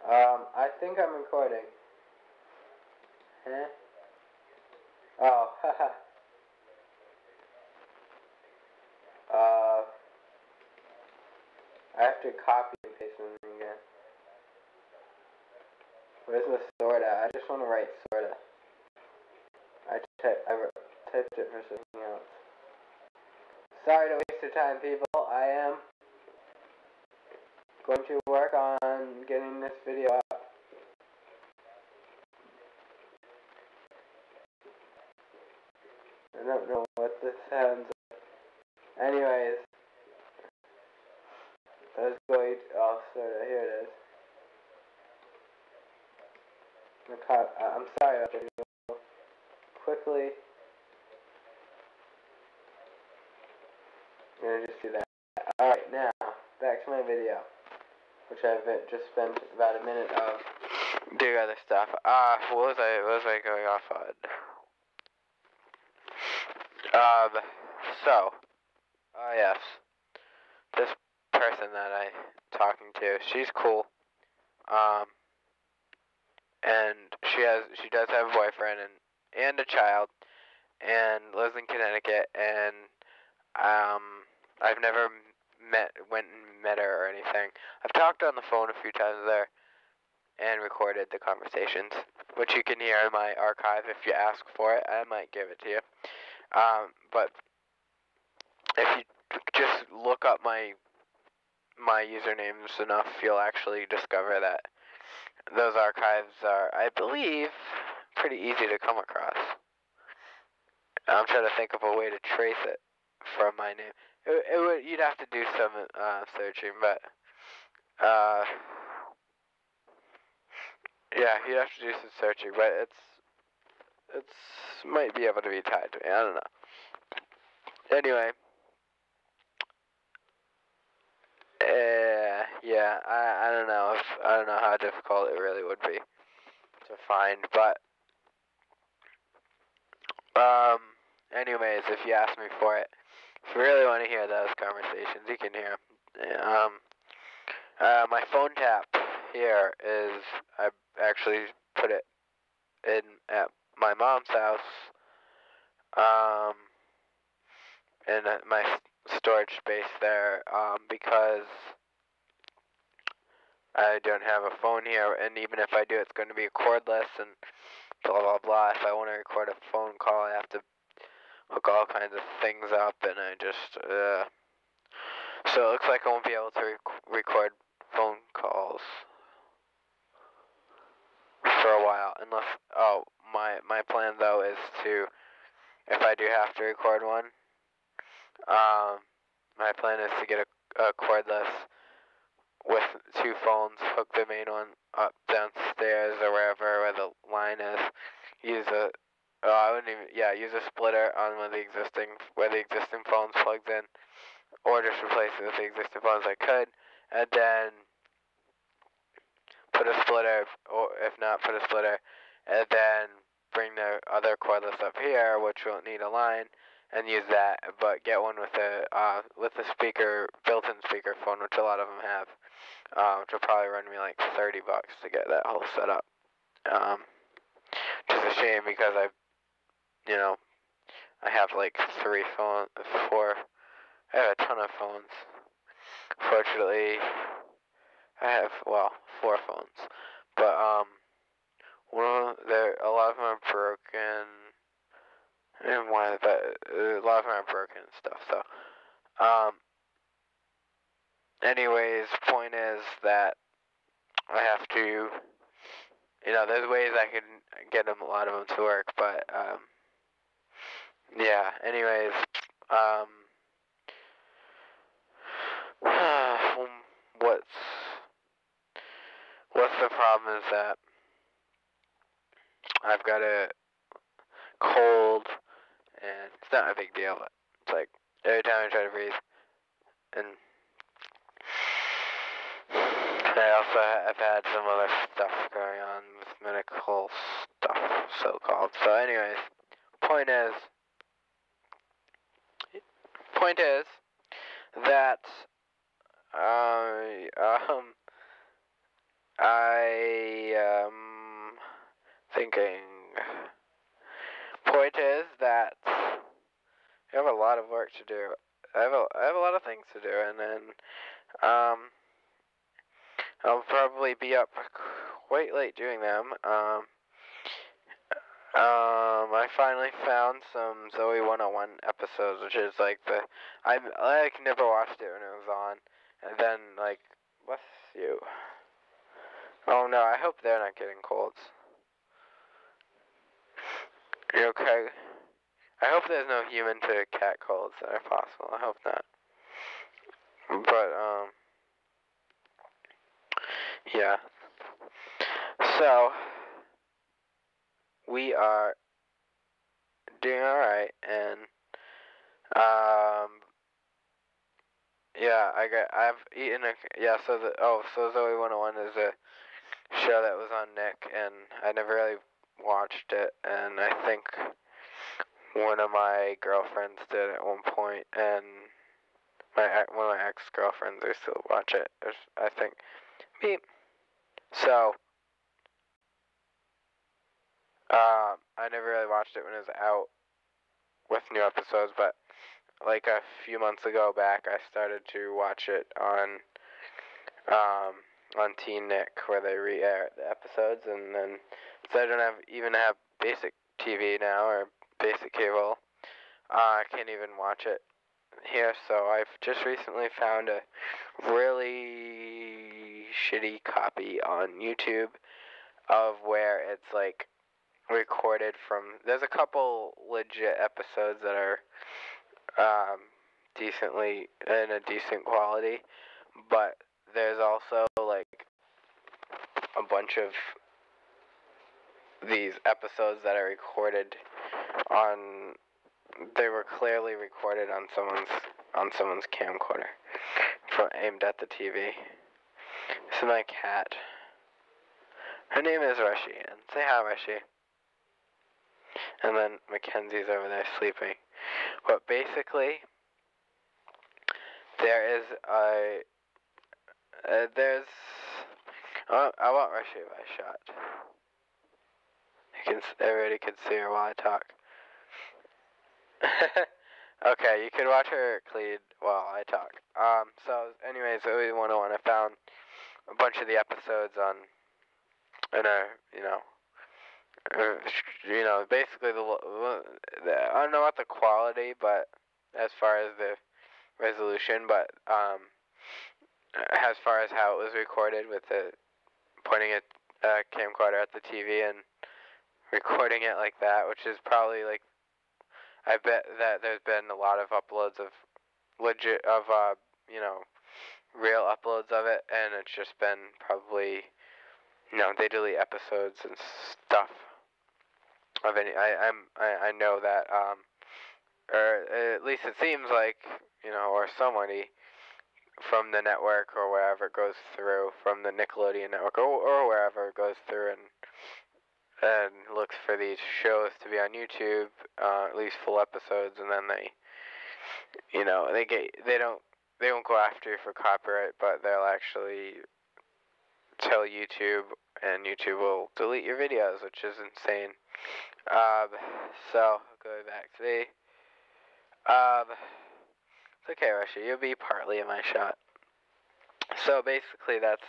I think I'm recording. Huh? Oh, haha. I have to copy and paste something again. Where's the sorta? I just want to write sorta. I typed it for something else. Sorry to waste your time, people. I am going to work on getting this video up. I don't know what this sounds like. Anyways, let's go oh, sorta. Here it is. I'm sorry about this. Quickly. I'm gonna just do that. Alright, now, back to my video, which I've just spent about a minute of doing other stuff. What was I going off on? Yes. This person that I'm talking to, she's cool. And she does have a boyfriend and a child, and lives in Connecticut, and, I've never went and met her or anything. I've talked on the phone a few times there, and recorded the conversations, which you can hear in my archive if you ask for it. I might give it to you. But if you just look up my usernames enough, you'll actually discover that those archives are, I believe, pretty easy to come across. I'm trying to think of a way to trace it from my name. You'd have to do some searching, but yeah, you'd have to do some searching, but it's might be able to be tied to me. I don't know. Anyway, yeah, I don't know how difficult it really would be to find, but anyways, if you ask me for it, if you really want to hear those conversations, you can hear them. My phone tap here is, I actually put it in at my mom's house, in my storage space there, because I don't have a phone here, and even if I do, it's going to be cordless and blah blah blah. If I want to record a phone call, I have to hook all kinds of things up, and I just so it looks like I won't be able to record phone calls for a while, unless my plan though is to, if I do have to record one, my plan is to get a cordless with two phones, hook the main one up downstairs or wherever where the line is. Use a splitter on where the existing phone's plugged in, or just replace it with the existing phones I could, and then put a splitter, or if not, put a splitter, and then bring the other cordless up here, which won't need a line, and use that, but get one with a speaker, built-in speaker phone, which a lot of them have, which will probably run me like $30 to get that whole setup. Which is a shame because I have like 4, I have a ton of phones. Fortunately, I have, 4 phones, but a lot of them are broken, and a lot of them are broken and stuff. So, anyways, point is that I have to, there's ways I can get a lot of them to work, but yeah. Anyways, what's the problem is that I've got a cold, and it's not a big deal, but it's like every time I try to breathe, and I also have had some other stuff going on with medical stuff, so-called. So anyways, point is that I am thinking. Point is that I have a lot of work to do. I have a lot of things to do, and then I'll probably be up quite late doing them. I finally found some Zoe 101 episodes, which is like I never watched it when it was on, and then like, bless you. Oh no, I hope they're not getting colds. You okay? I hope there's no human to cat colds that are possible. I hope not. But yeah. So we are doing all right, and yeah, I've eaten so Zoe 101 is a show that was on Nick, and I never really watched it, and I think one of my girlfriends did at one point, and one of my ex-girlfriends they still watch it. I think me. So I never really watched it when it was out with new episodes, but like a few months ago back, I started to watch it on Teen Nick, where they re-air the episodes, and then so I don't even have basic TV now or basic cable. I can't even watch it here, so I've just recently found a really shitty copy on YouTube of where it's like recorded from. There's a couple legit episodes that are decently in a decent quality, but there's also like a bunch of these episodes that are recorded on. They were clearly recorded on someone's camcorder, aimed at the TV. This is my cat. Her name is Rushy. And say hi, Rushy. And then Mackenzie's over there sleeping. But basically, there is I want Rushy by a shot. Everybody can see her while I talk. Okay, you can watch her clean while I talk. So anyways, Zoe 101, I found a bunch of the episodes on, basically I don't know about the quality, but as far as the resolution, but as far as how it was recorded with pointing a camcorder at the TV and recording it like that, which is probably like, I bet that there's been a lot of uploads of real uploads of it, and it's just been probably, they delete episodes and stuff of any. I know that, or at least it seems like, or somebody from the network or wherever it goes through, from the Nickelodeon network or wherever it goes through, and looks for these shows to be on YouTube, at least full episodes, and then they won't go after you for copyright, but they'll actually tell YouTube, and YouTube will delete your videos, which is insane. So going back to it's okay, Rushy, you'll be partly in my shot. So basically, that's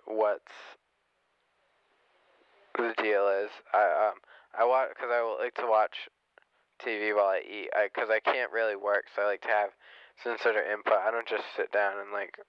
what's the deal is. I watch because I like to watch TV while I eat. Because I can't really work, so I like to have some sort of input. I don't just sit down and like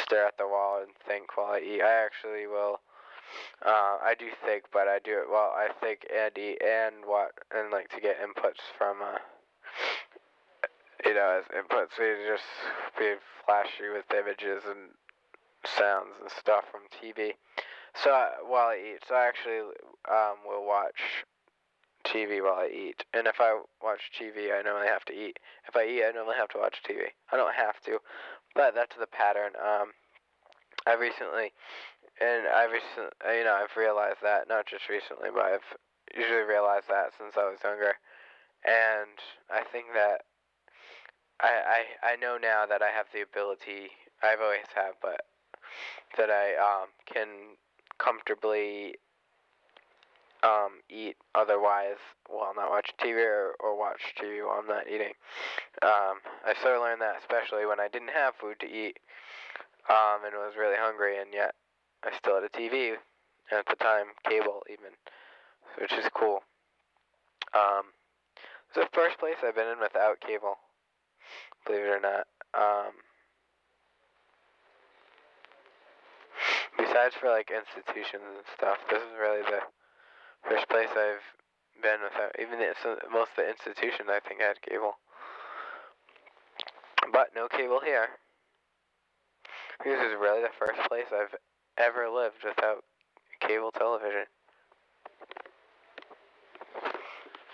stare at the wall and think while I eat. I actually will. I do think, but I do it while I think and eat and like to get inputs from as inputs. So you just be flashy with images and sounds and stuff from TV. So while I eat, so I actually will watch TV while I eat. And if I watch TV, I normally have to eat. If I eat, I normally have to watch TV. I don't have to, but that's the pattern. I've realized that, not just recently, but I've usually realized that since I was younger. And I think that I know now that I have the ability, I've always have, but that I can comfortably eat otherwise while not watch TV or watch TV while I'm not eating. I started learning that especially when I didn't have food to eat and was really hungry, and yet I still had a TV, and at the time cable even, which is cool. It's the first place I've been in without cable, believe it or not. Besides for like institutions and stuff, this is really the first place I've been without. Even most of the institutions I think had cable, but no cable here. This is really the first place I've ever lived without cable television.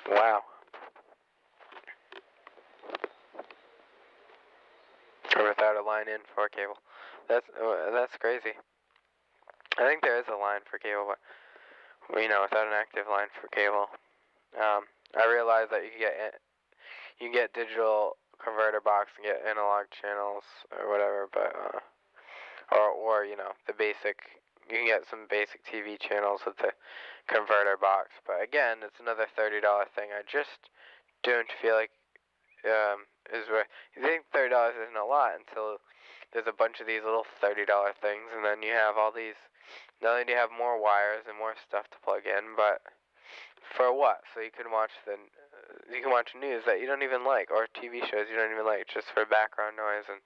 Wow. Or without a line in for cable. That's crazy. I think there is a line for cable, but without an active line for cable. I realize that you can get digital converter box and get analog channels or whatever, but or the basic. You can get some basic TV channels with the converter box, but again, it's another $30 thing. I just don't feel like is where you think $30 isn't a lot until there's a bunch of these little $30 things, and then you have all these. Not only do you have more wires and more stuff to plug in, but for what? So you can watch news that you don't even like, or TV shows you don't even like, just for background noise, and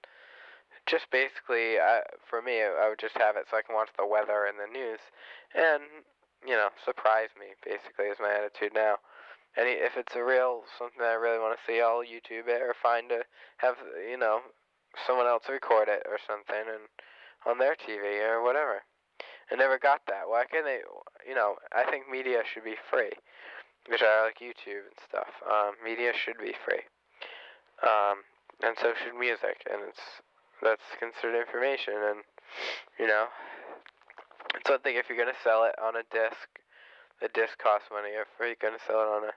just basically, for me, I would just have it so I can watch the weather and the news, and surprise me. Basically, is my attitude now. And if it's something that I really want to see, I'll YouTube it or have someone else record it or something and on their TV or whatever. I never got that. Why can't they? I think media should be free, which I like YouTube and stuff. Media should be free, and so should music, and that's considered information. And it's one thing if you're gonna sell it on a disc. The disc costs money. If you're gonna sell it on a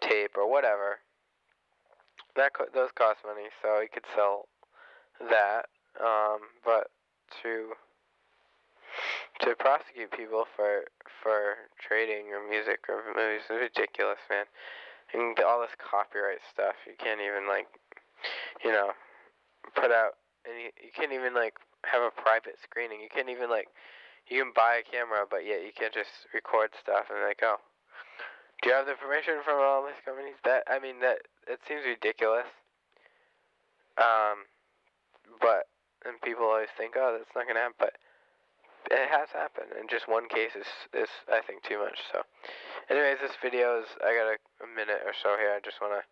tape or whatever, those cost money. So you could sell that, but to prosecute people for trading or music or movies is ridiculous, man. And all this copyright stuff, you can't even put out any. You can't even have a private screening. You can't even you can buy a camera, but yet you can't just record stuff and oh, do you have the permission from all these companies? That it seems ridiculous. But and people always think, oh, that's not gonna happen, but it has happened, and just one case is I think too much. So, anyways, this video is I got a minute or so here. I just wanna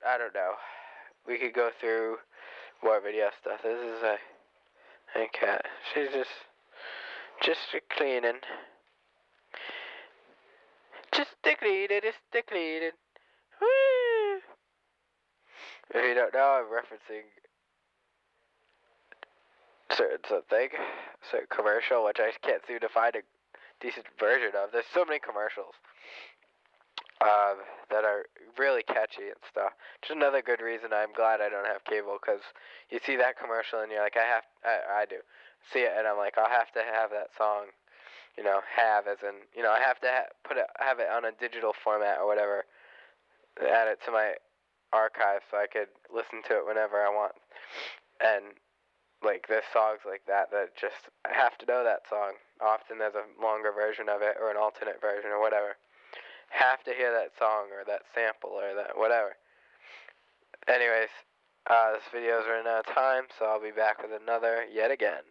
I don't know. We could go through more video stuff. This is a cat. She's just cleaning. Just cleaning. Woo! If you don't know, I'm referencing certain commercial, which I can't seem to find a decent version of. There's so many commercials that are really catchy and stuff. Just another good reason I'm glad I don't have cable, because you see that commercial and you're like, I do see it, and I'm like, I'll have to have that song. Have as in, I have to have it on a digital format or whatever, add it to my archive so I could listen to it whenever I want. And there's songs like that just I have to know that song. Often there's a longer version of it or an alternate version or whatever. Have to hear that song or that sample or that whatever. Anyways, this video is running out of time, so I'll be back with another yet again.